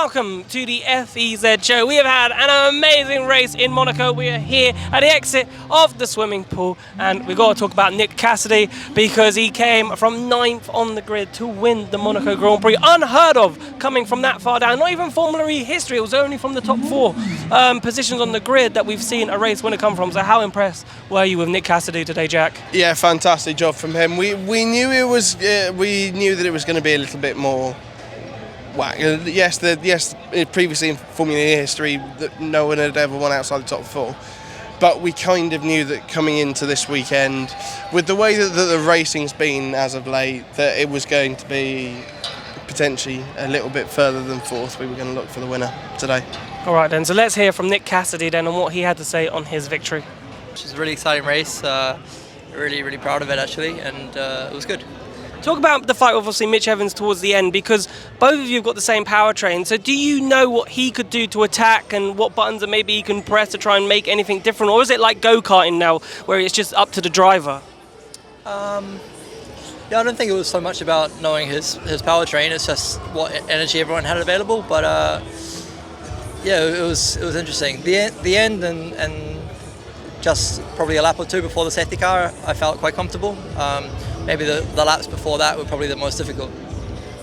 welcome to the FEZ Show. We have had an amazing race in Monaco. We are here at the exit of the swimming pool, and we've got to talk about Nick Cassidy because he came from 9th on the grid to win the Monaco Grand Prix. Unheard of coming from that far down. Not even Formula E history. It was only from the top 4 positions on the grid that we've seen a race winner come from. So how impressed were you with Nick Cassidy today, Jack? Yeah, fantastic job from him. We knew it was we knew that it was going to be a little bit more. Wow. Yes, previously in Formula E history, that no one had ever won outside the top 4. But we kind of knew that coming into this weekend, with the way that the racing's been as of late, that it was going to be potentially a little bit further than 4th. We were going to look for the winner today. All right then, so let's hear from Nick Cassidy then on what he had to say on his victory. Which is a really exciting race. Really proud of it actually, and it was good. Talk about the fight, obviously, Mitch Evans towards the end, because both of you have got the same powertrain. So do you know what he could do to attack and what buttons that maybe he can press to try and make anything different? Or is it like go-karting now, where it's just up to the driver? Yeah, I don't think it was so much about knowing his powertrain. It's just what energy everyone had available. But yeah, it was interesting. The end and just probably a lap or 2 before the safety car, I felt quite comfortable. Maybe the laps before that were probably the most difficult.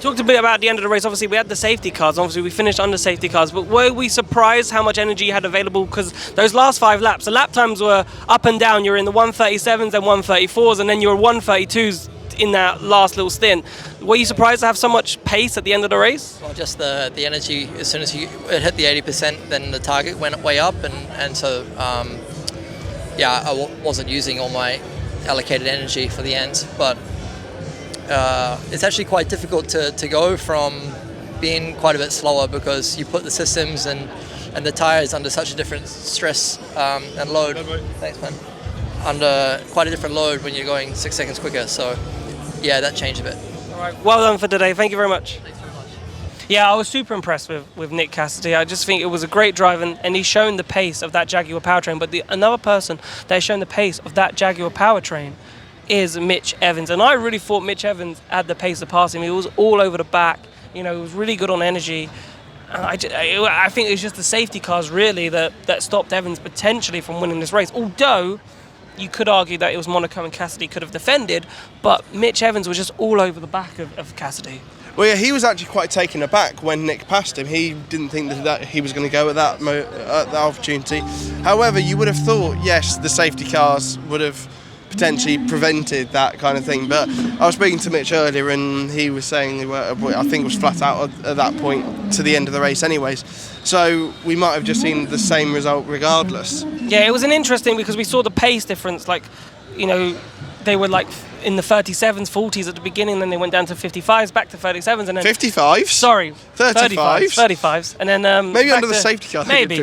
Talked a bit about the end of the race. Obviously, we had the safety cars. Obviously, we finished under safety cars. But were we surprised how much energy you had available? Because those last 5 laps, the lap times were up and down. You were in the 137s and 134s, and then you were 132s in that last little stint. Were you surprised to have so much pace at the end of the race? Well, just the energy. As soon as it hit the 80%, then the target went way up, and so yeah, I wasn't using all my allocated energy for the end, but it's actually quite difficult to go from being quite a bit slower because you put the systems and the tires under such a different stress and load. Thanks, man. Under quite a different load when you're going 6 seconds quicker. So yeah, that changed a bit. All right, well done for today. Thank you very much. Thanks very much. Yeah, I was super impressed with Nick Cassidy. I just think it was a great drive, and he's shown the pace of that Jaguar powertrain. But another person that has shown the pace of that Jaguar powertrain is Mitch Evans. And I really thought Mitch Evans had the pace to pass him. He was all over the back. You know, he was really good on energy. And I think it was just the safety cars, really, that stopped Evans potentially from winning this race. Although you could argue that it was Monaco and Cassidy could have defended, but Mitch Evans was just all over the back of Cassidy. Well, yeah, he was actually quite taken aback when Nick passed him. He didn't think that he was going to go at that opportunity. However, you would have thought, yes, the safety cars would have potentially prevented that kind of thing. But I was speaking to Mitch earlier, and he was saying they were, I think it was flat out at that point to the end of the race anyways. So we might have just seen the same result regardless. Yeah, it was an interesting because we saw the pace difference. Like, you know, they were like in the 37s, 40s at the beginning, then they went down to 55s, back to 37s, and then 55s. Sorry, 35s. 35s, and then maybe under the safety car. Maybe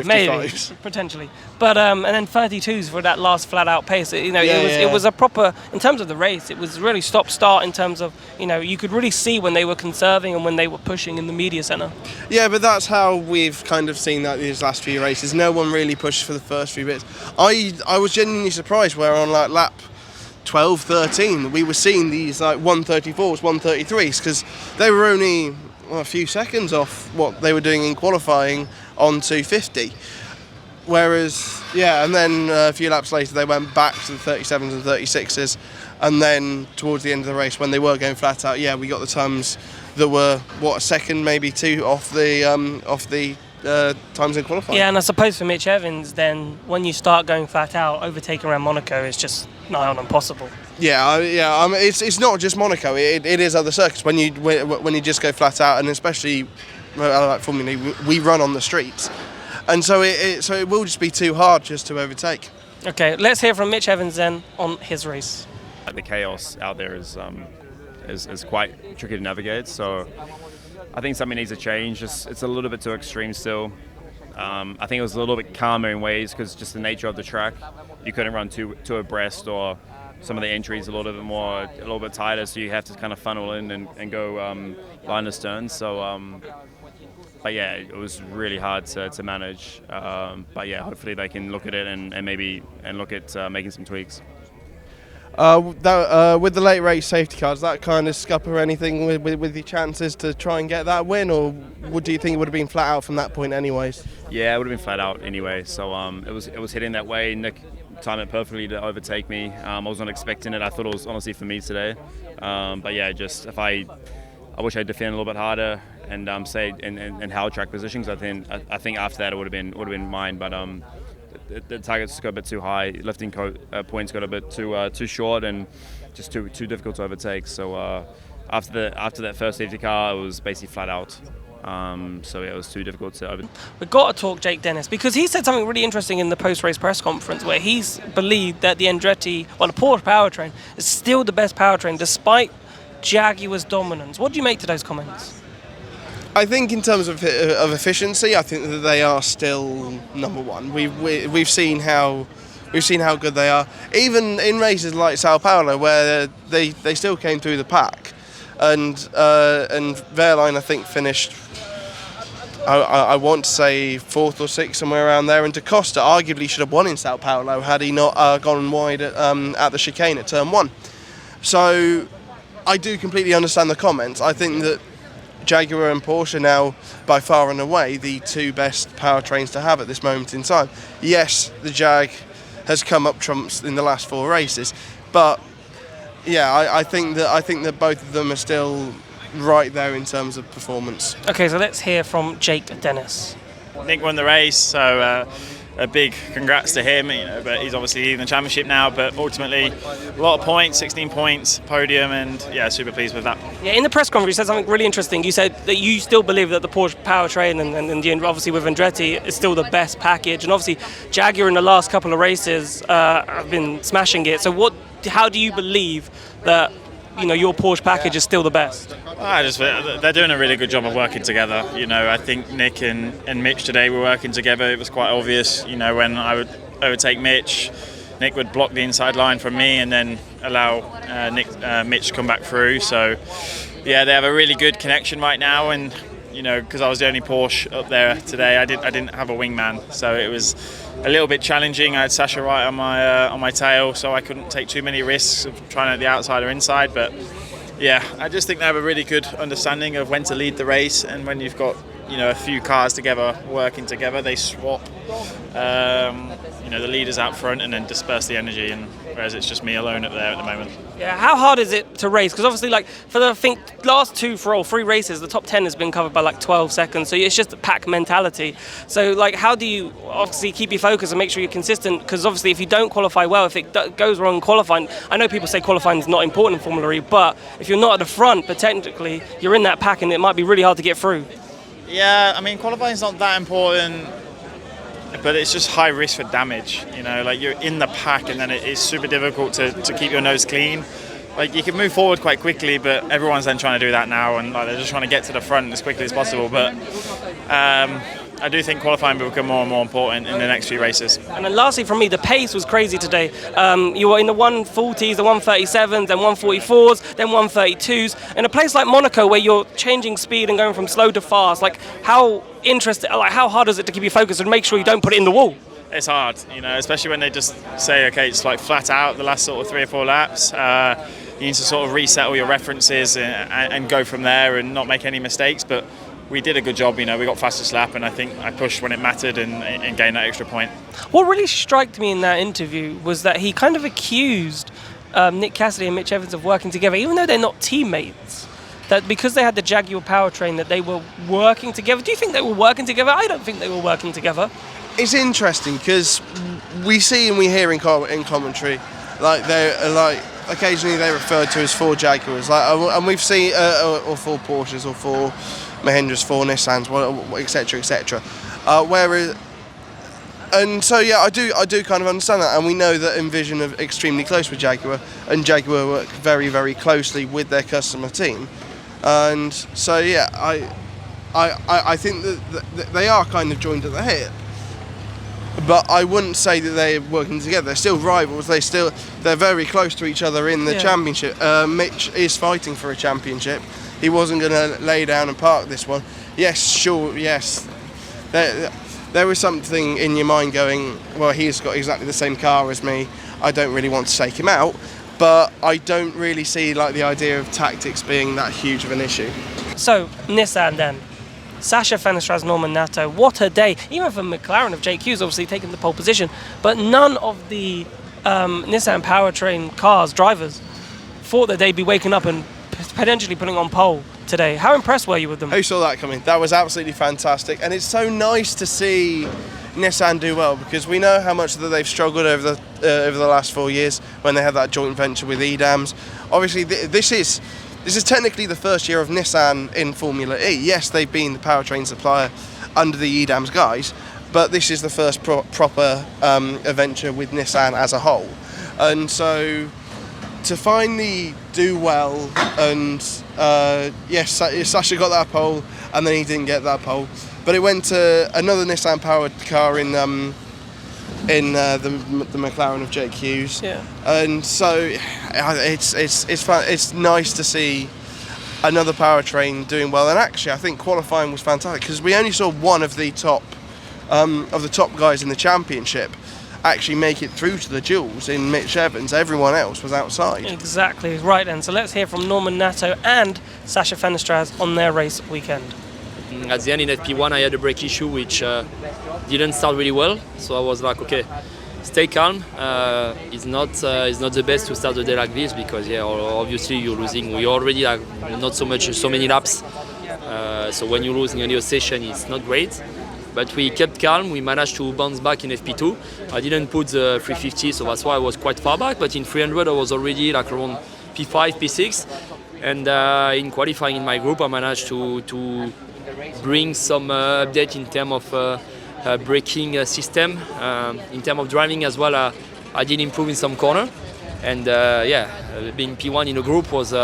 potentially, but and then 32s for that last flat-out pace. You know, it was a proper in terms of the race. It was really stop-start in terms of, you know, you could really see when they were conserving and when they were pushing in the media centre. Yeah, but that's how we've kind of seen that these last few races. No one really pushed for the first few bits. I was genuinely surprised where on like lap 12, 13, we were seeing these like 134s, 133s, because they were only a few seconds off what they were doing in qualifying on 250. Whereas, yeah, and then a few laps later they went back to the 37s and 36s, and then towards the end of the race when they were going flat out, yeah, we got the times that were, a second, maybe 2 off the times in qualifying. Yeah, and I suppose for Mitch Evans, then when you start going flat out, overtaking around Monaco is just nigh on impossible. It's not just Monaco. It is other circuits when you just go flat out, and especially like Formula E, we run on the streets, and so it will just be too hard just to overtake. Okay, let's hear from Mitch Evans then on his race. The chaos out there is quite tricky to navigate. So I think something needs to change. It's a little bit too extreme still. I think it was a little bit calmer in ways because just the nature of the track, you couldn't run too abreast, or some of the entries a little bit tighter, so you have to kind of funnel in and go line astern. So, but yeah, it was really hard to manage. But yeah, hopefully they can look at it and look at making some tweaks. With the late race safety cars, that kind of scupper anything with your chances to try and get that win, or do you think it would have been flat out from that point anyways? Yeah, it would have been flat out anyway. So it was hitting that way. Nick timed it perfectly to overtake me. I wasn't expecting it. I thought it was honestly for me today. But yeah, just I wish I'd defended a little bit harder and say and held track positions. I think after that it would have been mine. But the targets got a bit too high. Lifting points got a bit too short and just too difficult to overtake. So after that first safety car, it was basically flat out. So yeah, it was too difficult to overtake. We've got to talk Jake Dennis, because he said something really interesting in the post-race press conference where he's believed that the Andretti, the Porsche powertrain, is still the best powertrain despite Jaguar's dominance. What do you make to those comments? I think in terms of efficiency, I think that they are still number one. We've seen how good they are, even in races like Sao Paulo, where they still came through the pack, and Vergne I think finished. I want to say 4th or 6th, somewhere around there, and Da Costa arguably should have won in Sao Paulo had he not gone wide at the chicane at turn 1. So I do completely understand the comments. I think that Jaguar and Porsche are now by far and away the two best powertrains to have at this moment in time. Yes, the Jag has come up trumps in the last 4 races, but yeah, I think that both of them are still right there in terms of performance. Okay, so let's hear from Jake Dennis. Nick won the race, so a big congrats to him. But he's obviously leading the championship now. But ultimately, a lot of points, 16 points, podium, and yeah, super pleased with that. Yeah, in the press conference, you said something really interesting. You said that you still believe that the Porsche powertrain and obviously with Andretti is still the best package, and obviously Jaguar in the last couple of races have been smashing it. So how do you believe that your Porsche package is still the best? They're doing a really good job of working together. I think Nick and Mitch today were working together. It was quite obvious. When I would overtake Mitch, Nick would block the inside line from me and then allow Mitch to come back through. So yeah, they have a really good connection right now. And because I was the only Porsche up there today, I didn't have a wingman, so it was a little bit challenging. I had Sascha right on my tail, so I couldn't take too many risks of trying out the outside or inside. But yeah, I just think they have a really good understanding of when to lead the race, and when you've got a few cars together working together, they swap the leaders out front and then disperse the energy, and whereas it's just me alone up there at the moment. Yeah, how hard is it to race? Because obviously, for the last 3 races, the top 10 has been covered by 12 seconds. So it's just a pack mentality. So how do you obviously keep your focus and make sure you're consistent? Because obviously, if you don't qualify well, if it goes wrong in qualifying, I know people say qualifying is not important in Formula E, but if you're not at the front, but technically you're in that pack, and it might be really hard to get through. Yeah, I mean, qualifying is not that important, but it's just high risk for damage. You're in the pack, and then it is super difficult to keep your nose clean. You can move forward quite quickly, but everyone's then trying to do that now, and they're just trying to get to the front as quickly as possible. But I do think qualifying will become more and more important in the next few races. And then lastly from me, the pace was crazy today. You were in the 140s, the 137s, then 144s, then 132s. In a place like Monaco where you're changing speed and going from slow to fast, how hard is it to keep you focused and make sure you don't put it in the wall? It's hard, especially when they just say, okay, it's flat out the last sort of 3 or 4 laps. You need to sort of reset all your references and go from there and not make any mistakes. But we did a good job. We got fastest lap, and I think I pushed when it mattered and gained that extra point. What really struck me in that interview was that he kind of accused Nick Cassidy and Mitch Evans of working together, even though they're not teammates. That because they had the Jaguar powertrain, that they were working together. Do you think they were working together? I don't think they were working together. It's interesting because we see and we hear in commentary, occasionally they're referred to as 4 Jaguars, and we've seen or 4 Porsches or 4 Mahindras, 4 Nissans, etc., etc. And so yeah, I do kind of understand that, and we know that Envision are extremely close with Jaguar, and Jaguar work very, very closely with their customer team, and so yeah, I think that they are kind of joined at the hip. But I wouldn't say that they're working together. They're still rivals. They're very close to each other in the championship. Mitch is fighting for a championship. He wasn't going to lay down and park this one. Yes, sure, yes. There was something in your mind going, well, he's got exactly the same car as me. I don't really want to take him out. but I don't really see like the idea of tactics being that huge of an issue. So, Nissan then. Sascha Fenestraz, Norman Nato, what a day. Even for McLaren of Jake Hughes, obviously taking the pole position, but none of the Nissan powertrain cars, drivers, thought that they'd be waking up and potentially putting on pole today. How impressed were you with them? Who saw that coming? That was absolutely fantastic, and it's so nice to see Nissan do well, because we know how much that they've struggled over the last 4 years when they had that joint venture with EDAMS. Obviously, this is technically the first year of Nissan in Formula E. Yes, they've been the powertrain supplier under the EDAMS guys, but this is the first proper adventure with Nissan as a whole. And so to finally do well, and yes, Sascha got that pole, and then he didn't get that pole, but it went to another Nissan powered car in the McLaren of Jake Hughes. Yeah. And so it's fun. It's nice to see another powertrain doing well. And actually, I think qualifying was fantastic, because we only saw one of the top guys in the championship actually make it through to the duels in Mitch Evans. Everyone else was outside. Exactly, right then. So let's hear from Norman Nato and Sascha Fenestraz on their race weekend. At the end in FP1 I had a brake issue which didn't start really well, so I was like, okay, stay calm. It's not the best to start the day like this, because obviously you're losing. We already like not so many laps, so when you lose in a session it's not great. But we kept calm, we managed to bounce back in FP2. I didn't put the 350, so that's why I was quite far back, but in 300 I was already like around P5, P6. And in qualifying in my group I managed to bring some update in terms of braking system. In terms of driving as well, I did improve in some corner. And being P1 in a group was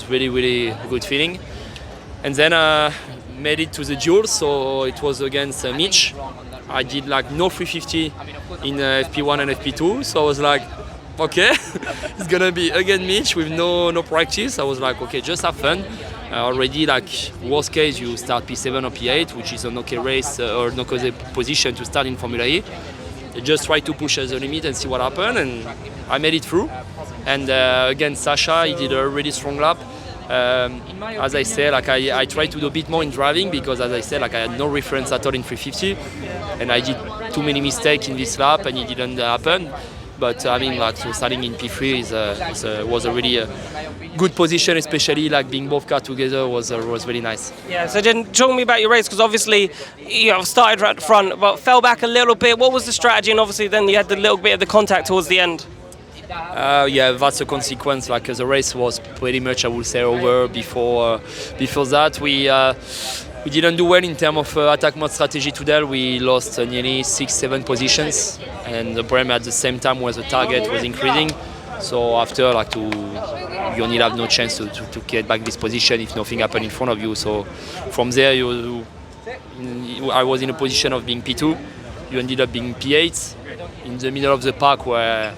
really, really a good feeling. And then made it to the duel, so it was against Mitch. I did like no 350 in FP1 and FP2, so I was like, okay, it's gonna be again Mitch with no practice. I was like, okay, just have fun. Already, like worst case, you start P7 or P8, which is an okay race or an okay position to start in Formula E. Just try to push the limit and see what happens, and I made it through. And against Sascha, he did a really strong lap. As I said, like I tried to do a bit more in driving, because as I said, like I had no reference at all in 350, and I did too many mistakes in this lap, and it didn't happen. But I mean, like so starting in P3 was a really good position, especially like being both cars together was really nice. Yeah. So then, talk to me about your race, because obviously you started right at the front, but fell back a little bit. What was the strategy? And obviously then you had the little bit of the contact towards the end. That's a consequence. Like the race was pretty much, I would say, over before that. We didn't do well in terms of attack mode strategy today. We lost nearly 6-7 positions, and the problem at the same time was the target was increasing. So after, you only have no chance to get back this position if nothing happened in front of you. So from there, I was in a position of being P2. You ended up being P8 in the middle of the park, where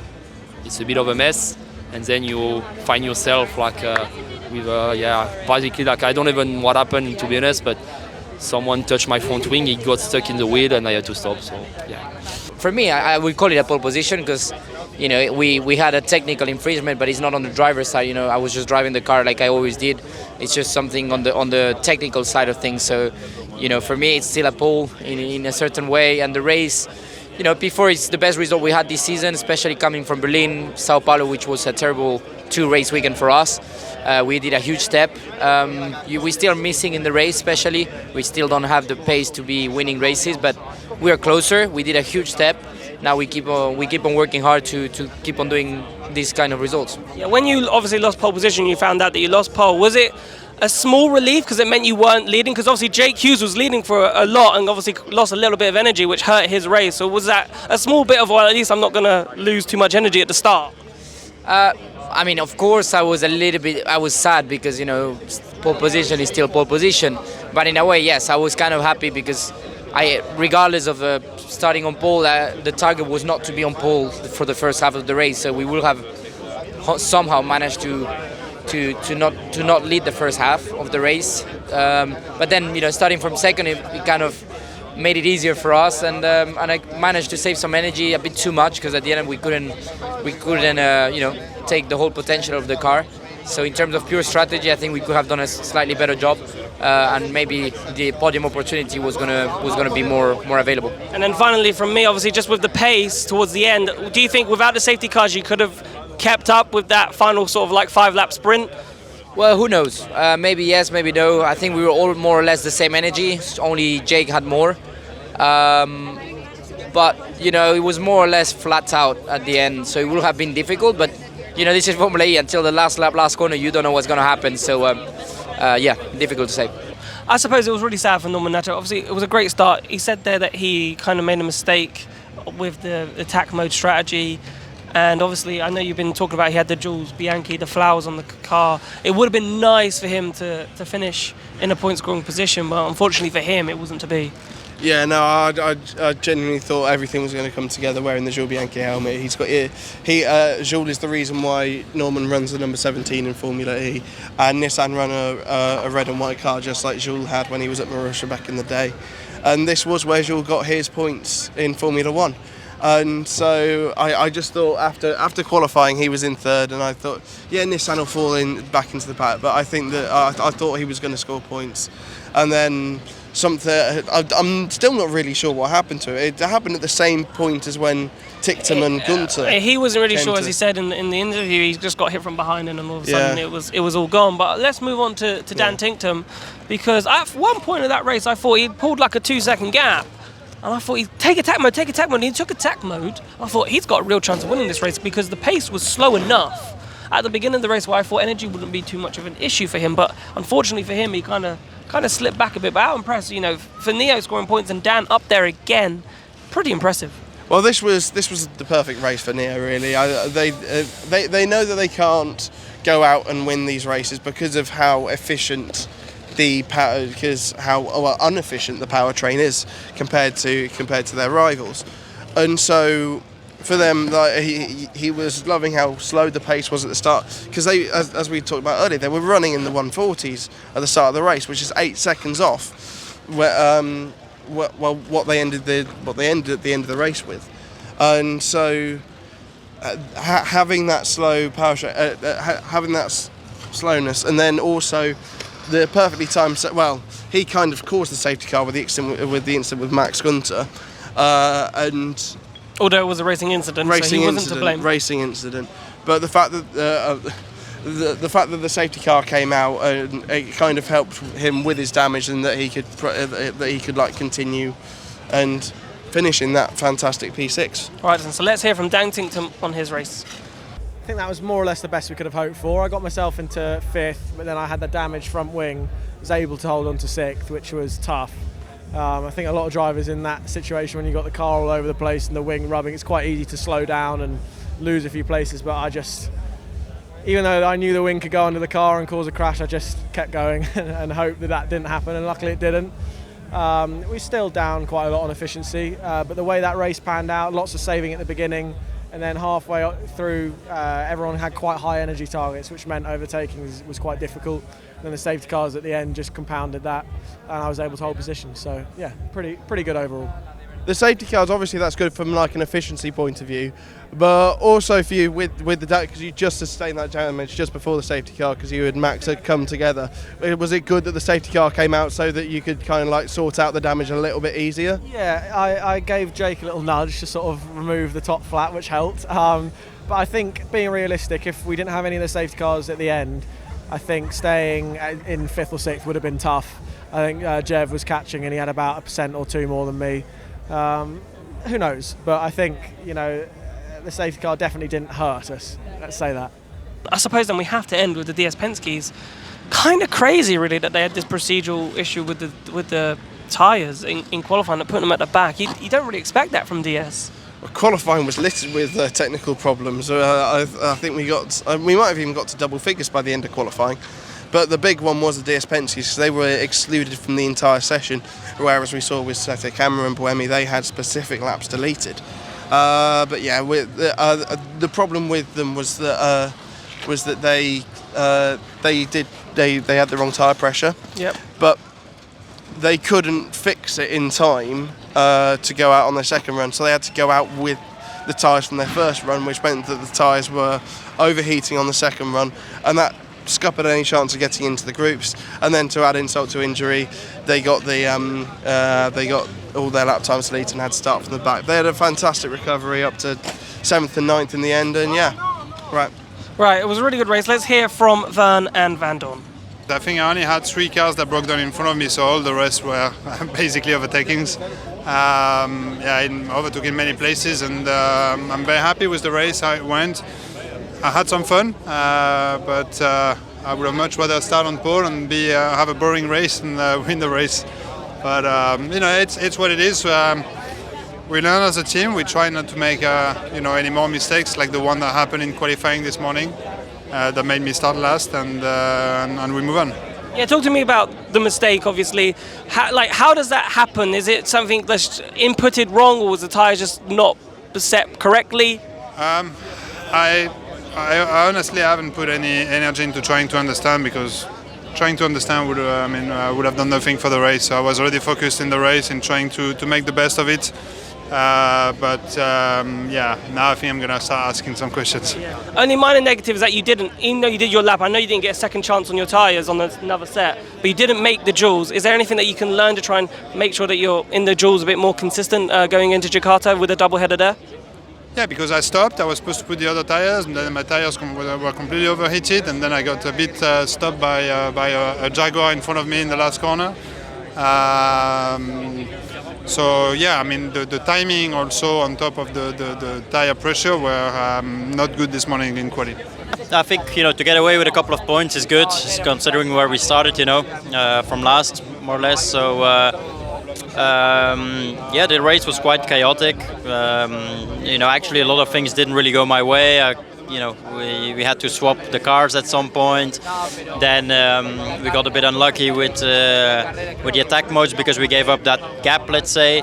it's a bit of a mess, and then you find yourself basically I don't even know what happened, to be honest, but someone touched my front wing, it got stuck in the wheel, and I had to stop. So yeah. For me, I would call it a pole position, because we had a technical infringement, but it's not on the driver's side. I was just driving the car like I always did. It's just something on the technical side of things. So for me, it's still a pole in a certain way, and the race. P4 is the best result we had this season, especially coming from Berlin, Sao Paulo, which was a terrible 2-race weekend for us. We did a huge step. We still are missing in the race, especially. We still don't have the pace to be winning races, but we are closer. We did a huge step. Now we keep on working hard to keep on doing these kind of results. Yeah, when you obviously lost pole position, you found out that you lost pole. Was it a small relief, because it meant you weren't leading? Because obviously Jake Hughes was leading for a lot and obviously lost a little bit of energy, which hurt his race. So was that a small bit of, well, at least I'm not going to lose too much energy at the start? I mean, of course, I was sad, because, pole position is still pole position. But in a way, yes, I was kind of happy, because regardless of starting on pole, the target was not to be on pole for the first half of the race. So we will have somehow managed to not lead the first half of the race. But then, starting from second, it kind of made it easier for us, and I managed to save some energy, a bit too much, because at the end we couldn't take the whole potential of the car. So in terms of pure strategy, I think we could have done a slightly better job, and maybe the podium opportunity was gonna be more available. And then finally from me, obviously just with the pace towards the end, do you think without the safety cars you could have kept up with that final sort of like 5-lap sprint? Well, who knows? Maybe yes, maybe no. I think we were all more or less the same energy. Only Jake had more. But it was more or less flat out at the end, so it would have been difficult. But this is Formula E. Until the last lap, last corner, you don't know what's going to happen. So difficult to say. I suppose it was really sad for Norman Nato. Obviously, it was a great start. He said there that he kind of made a mistake with the attack mode strategy. And obviously, I know you've been talking about he had the Jules Bianchi, the flowers on the car. It would have been nice for him to finish in a point-scoring position, but unfortunately for him, it wasn't to be. Yeah, no, I genuinely thought everything was going to come together wearing the Jules Bianchi helmet. Jules is the reason why Norman runs the number 17 in Formula E, and Nissan run a red and white car just like Jules had when he was at Marussia back in the day. And this was where Jules got his points in Formula 1. And so I just thought after qualifying he was in third, and I thought, yeah, Nissan will fall back into the pack, but I think that I thought he was going to score points. And then I'm still not really sure what happened to it. It happened at the same point as when Ticktum and Gunter. He wasn't really sure, as he said in the interview. He just got hit from behind, and all of a sudden it was all gone. But let's move on to Dan Ticktum, because at one point of that race I thought he pulled like a 2-second gap. And I thought, take attack mode. And he took attack mode. I thought, he's got a real chance of winning this race, because the pace was slow enough at the beginning of the race where I thought energy wouldn't be too much of an issue for him. But unfortunately for him, he kind of slipped back a bit. But how impressed, for Neo scoring points and Dan up there again, pretty impressive. Well, this was the perfect race for Neo, really. They know that they can't go out and win these races because of how efficient how inefficient the powertrain is compared to their rivals. And so for them, he was loving how slow the pace was at the start, because they, as we talked about earlier, they were running in the 140s at the start of the race, which is 8 seconds off what they ended at the end of the race with. And so having that slow having that slowness, and then also the perfectly timed. Well, he kind of caused the safety car with the incident with Max Gunter, and although it was a racing incident, so he wasn't to blame. Racing incident, but the fact that the fact that the safety car came out, it kind of helped him with his damage, and that he could like continue and finish in that fantastic P6. Right, so let's hear from Dan Ticktum on his race. I think that was more or less the best we could have hoped for. I got myself into 5th, but then I had the damaged front wing, was able to hold on to 6th, which was tough. I think a lot of drivers in that situation, when you've got the car all over the place and the wing rubbing, it's quite easy to slow down and lose a few places, but even though I knew the wing could go under the car and cause a crash, I just kept going and hoped that didn't happen, and luckily it didn't. We're still down quite a lot on efficiency, but the way that race panned out, lots of saving at the beginning, and then halfway through, everyone had quite high energy targets, which meant overtaking was quite difficult. And then the safety cars at the end just compounded that, and I was able to hold position. So yeah, pretty good overall. The safety cars, obviously that's good from like an efficiency point of view, but also for you with the damage, because you just sustained that damage just before the safety car, because you and Max had come together. Was it good that the safety car came out so that you could kind of like sort out the damage a little bit easier? Yeah, I gave Jake a little nudge to sort of remove the top flat, which helped. But I think, being realistic, if we didn't have any of the safety cars at the end, I think staying in 5th or 6th would have been tough. I think Jev was catching and he had about 1% or 2 more than me. Who knows? But I think, the safety car definitely didn't hurt us. Let's say that. I suppose then we have to end with the DS Penske's. Kind of crazy, really, that they had this procedural issue with the tyres in qualifying that put them at the back. You don't really expect that from DS. Well, qualifying was littered with technical problems. I think we might have even got to double figures by the end of qualifying. But the big one was the DS Penske's, because they were excluded from the entire session, whereas we saw with Sete Camera and Buemi, they had specific laps deleted. But yeah, the problem with them was that they had the wrong tyre pressure. Yep. But they couldn't fix it in time to go out on their second run, so they had to go out with the tyres from their first run, which meant that the tyres were overheating on the second run, and that scuppered any chance of getting into the groups. And then to add insult to injury, they got all their lap times deleted and had to start from the back. They had a fantastic recovery up to 7th and 9th in the end, and Right, it was a really good race. Let's hear from Vergne and Vandoorne. I think I only had 3 cars that broke down in front of me, so all the rest were basically overtakings. I overtook in many places, and I'm very happy with the race, how it went. I had some fun, but I would have much rather start on pole and have a boring race and win the race. But it's what it is. We learn as a team. We try not to make any more mistakes like the one that happened in qualifying this morning. That made me start last, and we move on. Yeah, talk to me about the mistake. Obviously, how does that happen? Is it something that's inputted wrong, or was the tyre just not set correctly? I honestly haven't put any energy into trying to understand, because trying to understand would have done nothing for the race. So I was already focused in the race and trying to make the best of it. Now I think I'm going to start asking some questions. Yeah. Only minor negative is that you didn't, even though you did your lap, I know you didn't get a second chance on your tyres on another set, but you didn't make the duels. Is there anything that you can learn to try and make sure that you're in the duels a bit more consistent going into Jakarta with a double header there? Yeah, because I stopped. I was supposed to put the other tyres, and then my tyres were completely overheated, and then I got a bit stopped by a Jaguar in front of me in the last corner. The timing also on top of the tyre pressure were not good this morning in quali. I think to get away with a couple of points is good, considering where we started. From last more or less. So the race was quite chaotic. Actually a lot of things didn't really go my way. We had to swap the cars at some point. Then we got a bit unlucky with the attack modes because we gave up that gap, let's say.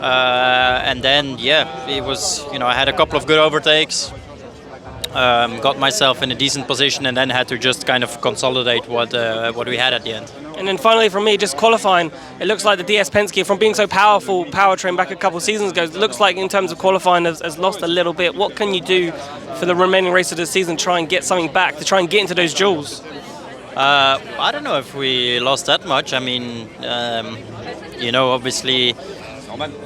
And then it was I had a couple of good overtakes. Got myself in a decent position, and then had to just kind of consolidate what we had at the end. And then finally for me, just qualifying, it looks like the DS Penske, from being so powerful powertrain back a couple of seasons ago, it looks like in terms of qualifying has lost a little bit. What can you do for the remaining race of the season, try and get something back, to try and get into those duels? I don't know if we lost that much. I mean, obviously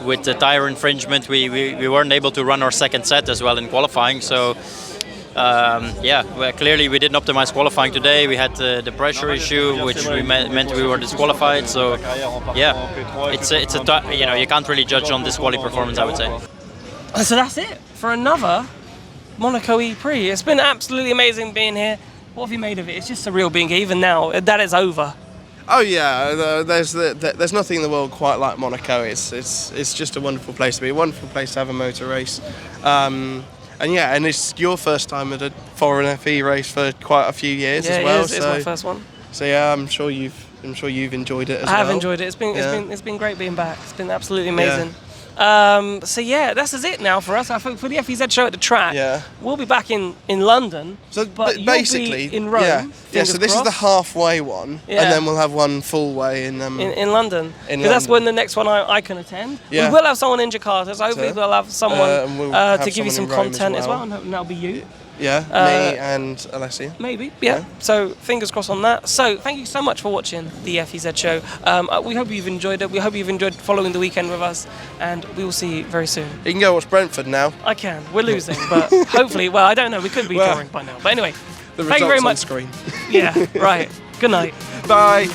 with the tire infringement, we weren't able to run our second set as well in qualifying, so clearly we didn't optimize qualifying today. We had the pressure issue, which meant we were disqualified. So you can't really judge on this quali performance, I would say. So that's it for another Monaco E-Prix. It's been absolutely amazing being here. What have you made of it? It's just surreal being here, even now that it's over. Oh yeah, there's nothing in the world quite like Monaco. It's just a wonderful place to be, a wonderful place to have a motor race. And it's your first time at a foreign FE race for quite a few years as well. It is. It's my first one. So yeah, I'm sure you've enjoyed it as well. I have enjoyed it. It's been great being back. It's been absolutely amazing. That's it now for us. I think for the FEZ show at the track, we'll be back in London. So but basically, you'll be in Rome. So this is the halfway one, and then we'll have one full way in London. Because that's when the next one I can attend. Yeah. We will have someone in Jakarta, so hopefully we'll have someone to give you some content as well. And that'll be you. Yeah, me and Alessia. Maybe, yeah. So fingers crossed on that. So thank you so much for watching the FEZ show. We hope you've enjoyed it. We hope you've enjoyed following the weekend with us, and we will see you very soon. You can go watch Brentford now. I can. We're losing, but hopefully, I don't know. We could be drawing by now. But anyway, thank you very much. The results on screen. Yeah, right. Good night. Bye.